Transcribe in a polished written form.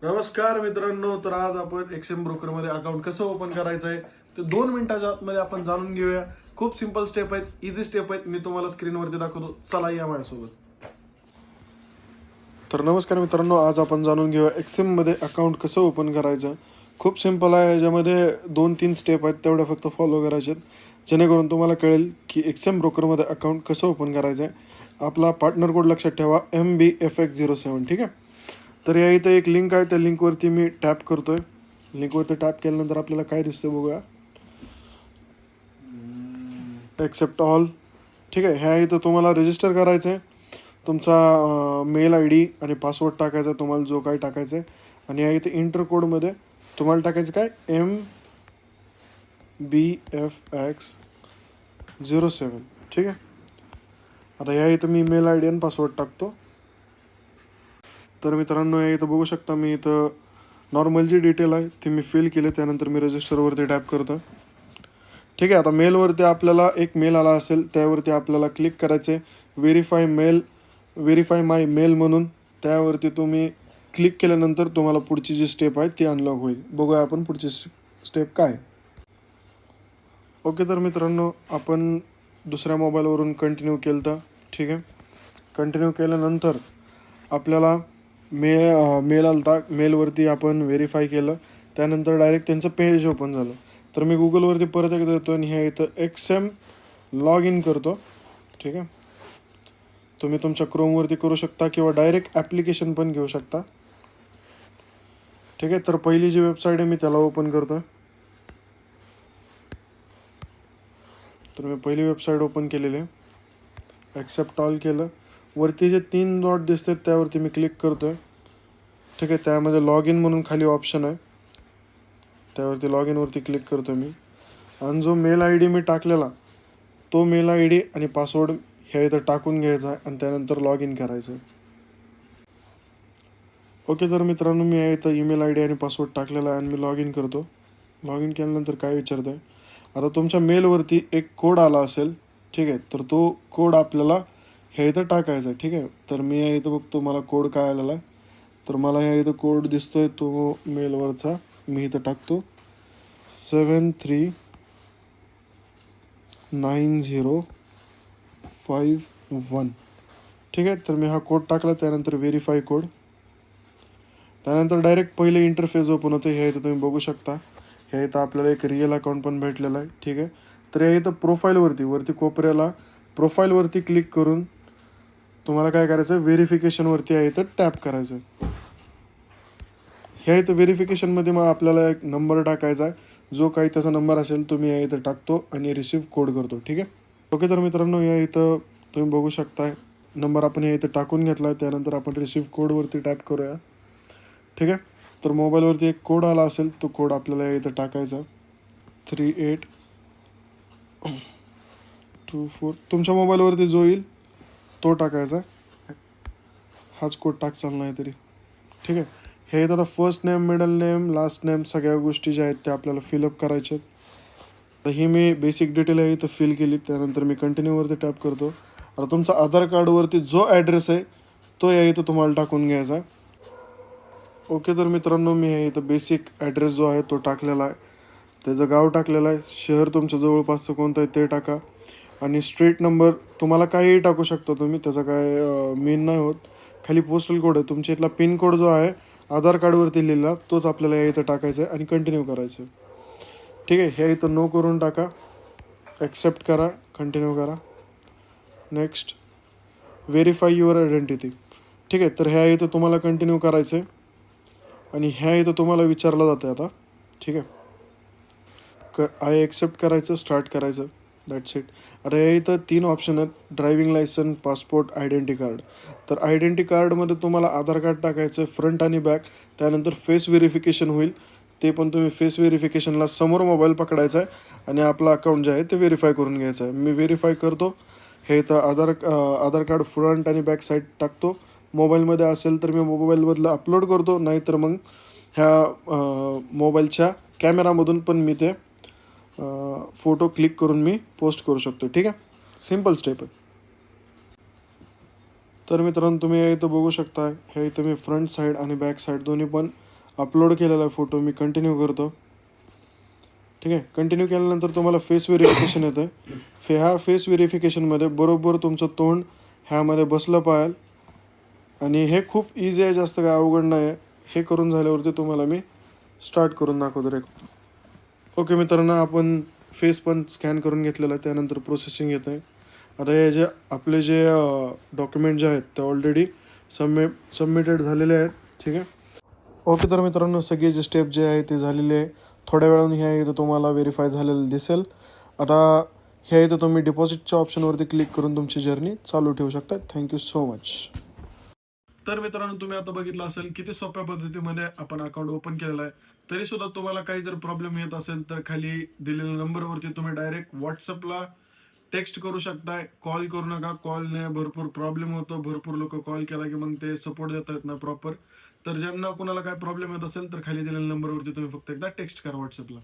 नमस्कार मित्रांनो. तर आज आपण एक्सएम ब्रोकर मध्ये अकाउंट कसं ओपन करायचं आहे ते 2 मिनिटाच्या आतमध्ये आपण जाणून घेऊया. खूप सिंपल स्टेप आहेत, इझी स्टेप आहेत. मी तुम्हाला स्क्रीनवरती दाखवतो, चला या माझ्यासोबत. तर नमस्कार मित्रांनो, आज आपण जाणून घेऊया एक्सएम मध्ये अकाउंट कसं ओपन करायचं. खूप सिंपल आहे. याच्यामध्ये 2-3 स्टेप आहेत, तेवढ्या फक्त फॉलो करायचे जेणेकरून तुम्हाला कळेल की एक्सएम ब्रोकरमध्ये अकाउंट कसं ओपन करायचं आहे. आपला पार्टनर कोड लक्षात ठेवा, MBFX07. ठीक आहे. तर या इथं एक लिंक आहे, त्या लिंकवरती मी टॅप करतोय. लिंकवरती टॅप केल्यानंतर आपल्याला काय दिसतं बघूया. Accept all. ठीक आहे. ह्या इथं तुम्हाला रजिस्टर करायचं आहे. तुमचा मेल आय डी आणि पासवर्ड टाकायचा आहे, तुम्हाला जो काय टाकायचं आहे. आणि या इथे इंटर कोडमध्ये तुम्हाला टाकायचं काय, MBFX07. ठीक आहे. आता या इथं मी मेल आय डी आणि पासवर्ड टाकतो. तर मित्रांनो, या इथं बघू शकता, मी इथं नॉर्मल जी डिटेल आहे ती मी फिल केले. त्यानंतर मी रजिस्टरवरती टॅप करतो. ठीक आहे. आता मेलवरती आपल्याला एक मेल आला असेल, त्यावरती आपल्याला क्लिक करायचं आहे, व्हेरीफाय माय मेल म्हणून. त्यावरती तुम्ही क्लिक केल्यानंतर तुम्हाला पुढची जी स्टेप आहे ती अनलॉक होईल. बघूया आपण पुढची स्टेप काय. ओके. तर मित्रांनो, आपण दुसऱ्या मोबाईलवरून कंटिन्यू केलं तर ठीक आहे. कंटिन्यू केल्यानंतर आपल्याला मेल आलता. मेलवरती आपण व्हेरीफाय केलं. त्यानंतर डायरेक्ट त्यांचं पेज ओपन झालं. तर मी गुगलवरती परत एकदा येतो आणि ह्या इथं एक्सएम लॉग इन करतो. ठीक आहे. तुम्ही तुमच्या क्रोमवरती करू शकता किंवा डायरेक्ट ॲप्लिकेशन पण घेऊ शकता. ठीक आहे. तर पहिली जी वेबसाईट आहे मी त्याला ओपन करतो. तर मी पहिली वेबसाईट ओपन केलेली आहे. ॲक्सेप्ट ऑल केलं. वरती जे 3 डॉट दिसतात त्यावरती मी क्लिक करतो आहे. ठीक आहे. त्यामध्ये लॉग इन म्हणून खाली ऑप्शन आहे, त्यावरती लॉग इनवरती क्लिक करतो मी. आणि जो मेल आय डी मी टाकलेला, तो मेल आय डी आणि पासवर्ड ह्या इथं टाकून घ्यायचा आहे आणि त्यानंतर लॉग इन करायचं आहे. ओके. तर मित्रांनो, मी या इथं ईमेल आय डी आणि पासवर्ड टाकलेला आहे आणि मी लॉग इन करतो. लॉग इन केल्यानंतर काय विचारतं आहे, आता तुमच्या मेलवरती एक कोड आला असेल. ठीक आहे. तर तो कोड आपल्याला ह्या इथं टाकायचा आहे. ठीक आहे. तर मी या इथं बघतो मला कोड काय आलेला आहे. तर मला ह्या इथं कोड दिसतोय तो मेलवरचा. मी इथं टाकतो 739051. ठीक आहे. तर मी हा कोड टाकला. त्यानंतर व्हेरीफाय कोड. त्यानंतर डायरेक्ट पहिले इंटरफेस ओपन होते. ह्या इथं तुम्ही बघू शकता. ह्या इथं आपल्याला एक रिअल अकाउंट पण भेटलेलं आहे. ठीक आहे. तर या इथं वरती कोपऱ्याला प्रोफाईलवरती क्लिक करून तुम्हाला काय करायचं, व्हेरिफिकेशनवरती आहे इथं टॅप करायचं. ह्या इथं व्हेरिफिकेशनमध्ये मग आपल्याला एक नंबर टाकायचा आहे. जो काही त्याचा नंबर असेल तो मी या इथं टाकतो आणि रिसीव्ह कोड करतो. ठीक आहे. ओके. तर मित्रांनो, या इथं तुम्ही बघू शकताय नंबर आपण या इथं टाकून घेतला. त्यानंतर आपण रिसीव्ह कोडवरती टॅप करूया. ठीक आहे. तर मोबाईलवरती एक कोड आला असेल, तो कोड आपल्याला या इथं टाकायचा, 3824. तुमच्या मोबाईलवरती जो येईल तो टाकायचा. हाच कोड टाक, चालणार आहे तरी. ठीक आहे. हे आता first name, middle name, last name, सगळ्या गोष्टी ज्या आहेत त्या आपल्याला फिलअप करायच्या आहेत. तर ही मी बेसिक डिटेल आहे इथं फिल केली. त्यानंतर मी कंटिन्यूवरती टॅप करतो. आता तुमचा आधार कार्डवरती जो ॲड्रेस आहे तो या इथं तुम्हाला टाकून घ्यायचा आहे. ओके. तर मित्रांनो, मी हे इथं बेसिक ॲड्रेस जो आहे तो टाकलेला आहे. त्याचं गाव टाकलेलं आहे. शहर तुमच्या जवळपासचं कोणतं आहे ते टाका. आणि स्ट्रीट नंबर तुम्हाला काहीही टाकू शकता तुम्ही, त्याचा काय मेन नाही होत. खाली पोस्टल कोड आहे, तुमच्या इथला पिन कोड जो आहे आधार कार्डवरती लिहिला तोच आपल्याला या इथं टाकायचा आहे आणि कंटिन्यू करायचं. ठीक आहे. ह्या इथं नो करून टाका. ॲक्सेप्ट करा, कंटिन्यू करा. Next, verify your identity. ठीक आहे. तर ह्या इथं तुम्हाला कंटिन्यू करायचं आहे आणि ह्या इथं तुम्हाला विचारलं जातं आता. ठीक आहे. आय ॲक्सेप्ट करायचं, स्टार्ट करायचं, दॅट्स इट. आता या इथं 3 ऑप्शन आहेत, driving licence, passport, identity card. तर आयडेंटी कार्डमध्ये तुम्हाला आधार कार्ड टाकायचं फ्रंट आणि बॅक. त्यानंतर फेस व्हेरिफिकेशन होईल, ते पण तुम्ही फेस व्हेरिफिकेशनला समोर मोबाईल पकडायचा आहे आणि आपलं अकाउंट जे आहे ते व्हेरीफाय करून घ्यायचं आहे. मी व्हेरीफाय करतो. हे इथं आधार कार्ड फ्रंट आणि बॅक साईड टाकतो. मोबाईलमध्ये असेल तर मी मोबाईलमधलं अपलोड करतो, नाहीतर मग ह्या मोबाईलच्या कॅमेरामधून पण मी ते फोटो क्लिक करून मी पोस्ट करू शकतो. ठीक आहे. सिम्पल स्टेप आहे. तर मित्रांनो, तुम्ही या इथं बघू शकता, ह्या इथं मी फ्रंट साईड आणि बॅक साईड दोन्ही पण अपलोड केलेला फोटो मी कंटिन्यू करतो. ठीक आहे, कंटिन्यू केल्यानंतर तुम्हाला फेस व्हेरिफिकेशन येतं. ह्या फेस व्हेरिफिकेशनमध्ये बरोबर तुमचं तोंड ह्यामध्ये बसलं पाहिजे. आणि हे खूप इझी आहे, जास्त काय अवघड नाही आहे. हे करून झाल्यावरती तुम्हाला मी स्टार्ट करून दाखवतो रे. ओके मित्रांनो, आपण फेस पण स्कॅन करून घेतलेला आहे. त्यानंतर प्रोसेसिंग येत आहे. आता हे जे आपले जे डॉक्युमेंट जे आहेत ते ऑलरेडी सबमिटेड झालेले आहेत. ठीक आहे. ओके, तर मित्रांनो सगळे जे स्टेप जे आहे ते झालेले आहे. थोड्या वेळाने ह्या इथं तुम्हाला व्हेरीफाय झालेलं दिसेल. आता ह्या इथं तुम्ही डिपॉझिटच्या ऑप्शनवरती क्लिक करून तुमची जर्नी चालू ठेवू शकता. Thank you so much. तर मित्रांनो, तुम्ही आता बघितलं असेल किती सोप्या पद्धतीमध्ये आपण अकाउंट ओपन केलेलं आहे. तरी सुद्धा तुम्हाला काही जर प्रॉब्लेम येत असेल तर खाली दिलेल्या नंबरवरती तुम्ही डायरेक्ट व्हॉट्सअपला टेक्स्ट करू शकताय. कॉल करू नका. कॉलने भरपूर प्रॉब्लेम होतो. भरपूर लोक कॉल केला की मग ते सपोर्ट देत आहेत ना प्रॉपर. तर ज्यांना कोणाला काय प्रॉब्लेम येत असेल तर खाली दिलेल्या नंबरवरती तुम्ही फक्त एकदा टेक्स्ट करा व्हॉट्सअपला.